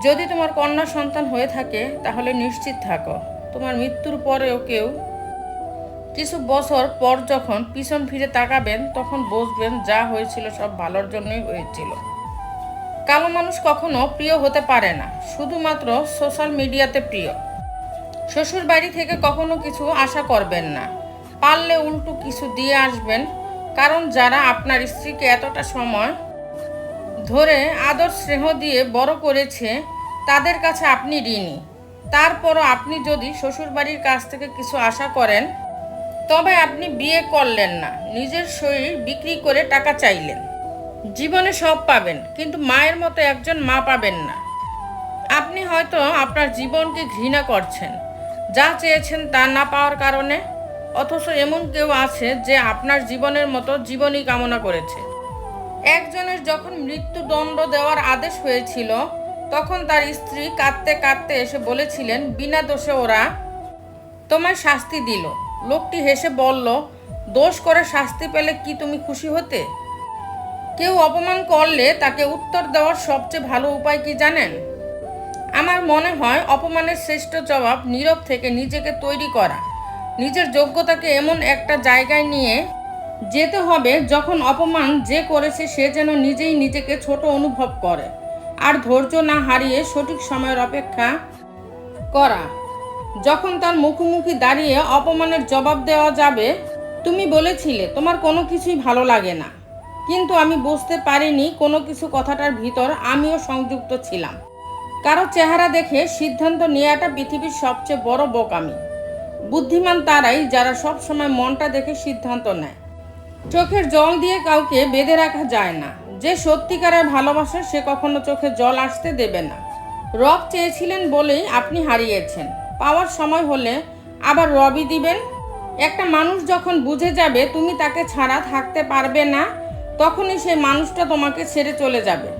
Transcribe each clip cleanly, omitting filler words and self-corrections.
যদি তোমার কন্যা সন্তান হয়ে থাকে তাহলে নিশ্চিত থাকো, তোমার মৃত্যুর পরেও কেউ কিছু বছর পর যখন পিছন ফিরে তাকাবেন তখন বুঝবেন যা হয়েছিল সব ভালোর জন্যই হয়েছিল। কালো মানুষ কখনো প্রিয় হতে পারে না, শুধুমাত্র সোশ্যাল মিডিয়াতে প্রিয়। শ্বশুর বাড়ি থেকে কখনো কিছু আশা করবেন না, পারলে উল্টো কিছু দিয়ে আসবেন, কারণ যারা আপনার স্ত্রীকে এতটা সময় ধরে আদর স্নেহ দিয়ে বড় করেছে তাদের কাছে আপনি ঋণী। তারপরও আপনি যদি শ্বশুরবাড়ির কাছ থেকে কিছু আশা করেন তবে আপনি বিয়ে করলেন না, নিজের শরীর বিক্রি করে টাকা চাইলেন। জীবনে সব পাবেন কিন্তু মায়ের মতো একজন মা পাবেন না। আপনি হয়তো আপনার জীবনকে ঘৃণা করছেন যা চেয়েছেন তা না পাওয়ার কারণে, অথচ এমন কেউ আছে যে আপনার জীবনের মতো জীবনই কামনা করেছে। একজনের যখন মৃত্যুদণ্ড দেওয়ার আদেশ হয়েছিল তখন তার স্ত্রী কাঁদতে কাঁদতে এসে বলেছিলেন বিনা দোষে ওরা তোমায় শাস্তি দিল। লোকটি হেসে বলল, দোষ করে শাস্তি পেলে কি তুমি খুশি হতে? কেউ অপমান করলে তাকে উত্তর দেওয়ার সবচেয়ে ভালো উপায় কি জানেন? আমার মনে হয় অপমানের শ্রেষ্ঠ জবাব নীরব থেকে নিজেকে তৈরি করা, নিজের যোগ্যতাকে এমন একটা জায়গায় নিয়ে যেতে হবে যখন অপমান যে করেছে সে যেন নিজেই নিজেকে ছোট অনুভব করে, আর ধৈর্য না হারিয়ে সঠিক সময়ের অপেক্ষা করা। যখন তার মুখোমুখি দাঁড়িয়ে অপমানের জবাব দেওয়া যাবে, তুমি বলেছিলে তোমার কোনো কিছুই ভালো লাগে না, কিন্তু আমি বুঝতে পারিনি কোনো কিছু কথাটার ভিতর আমিও সংযুক্ত ছিলাম। কারো চেহারা দেখে সিদ্ধান্ত নেওয়াটা পৃথিবীর সবচেয়ে বড় বোকামি। বুদ্ধিমান তারাই যারা সব সময় মনটা দেখে সিদ্ধান্ত নেয়। চোখের জল দিয়ে কাউকে বেঁধে রাখা যায় না, যে সত্যিকারের ভালোবাসে সে কখনো চোখে জল আসতে দেবে না। রব চেয়েছিলেন বলেই আপনি হারিয়েছেন, পাওয়ার সময় হলে আবার রবই দিবেন। একটা মানুষ যখন বুঝে যাবে তুমি তাকে ছাড়া থাকতে পারবে না, তখনই সেই মানুষটা তোমাকে ছেড়ে চলে যাবে।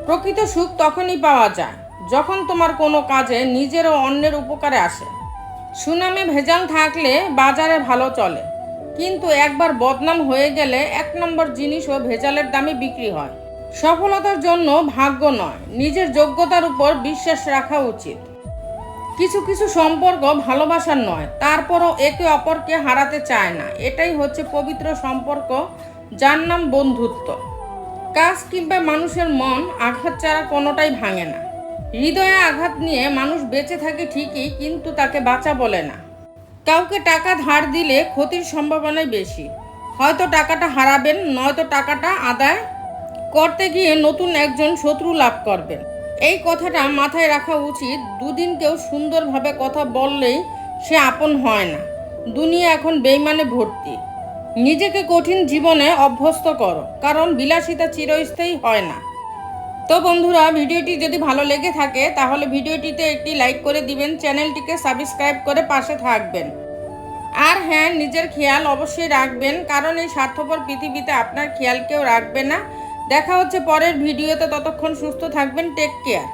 প্রকৃত সুখ তখনই পাওয়া যায় যখন তোমার কোনো কাজে নিজের ও অন্যের উপকারে আসে। সুনামে ভেজাল থাকলে বাজারে ভালো চলে, কিন্তু একবার বদনাম হয়ে গেলে এক নম্বর জিনিসও ভেজালের দামে বিক্রি হয়। সফলতার জন্য ভাগ্য নয়, নিজের যোগ্যতার উপর বিশ্বাস রাখা উচিত। কিছু কিছু সম্পর্ক ভালোবাসার নয়, তারপরও একে অপরকে হারাতে চায় না। এটাই হচ্ছে পবিত্র সম্পর্ক, যার নাম বন্ধুত্ব। কাজ কিংবা মানুষের মন আঘাত ছাড়া কোনোটাই ভাঙে না। হৃদয়ে আঘাত নিয়ে মানুষ বেঁচে থাকে ঠিকই, কিন্তু তাকে বাঁচা বলে না। কাউকে টাকা ধার দিলে ক্ষতির সম্ভাবনাই বেশি। হয়তো টাকাটা হারাবেন, নয়তো টাকাটা আদায় করতে গিয়ে নতুন একজন শত্রু লাভ করবেন। এই কথাটা মাথায় রাখা উচিত। দুদিন কেউ সুন্দরভাবে কথা বললেই সে আপন হয় না। দুনিয়া এখন বেইমানে ভর্তি। নিজেকে কঠিন জীবনে অভ্যস্ত করো, কারণ বিলাসিতা চিরস্থায়ী হয় না। তো বন্ধুরা, ভিডিওটি যদি ভালো লেগে থাকে তাহলে ভিডিওটিতে একটি লাইক করে দিবেন, চ্যানেলটিকে সাবস্ক্রাইব করে পাশে থাকবেন। আর হ্যাঁ, নিজের খেয়াল অবশ্যই রাখবেন, কারণ এই স্বার্থপর পৃথিবীতে আপনার খেয়াল কেউ রাখবে না। দেখা হচ্ছে পরের ভিডিওতে, ততক্ষণ সুস্থ থাকবেন। Take care.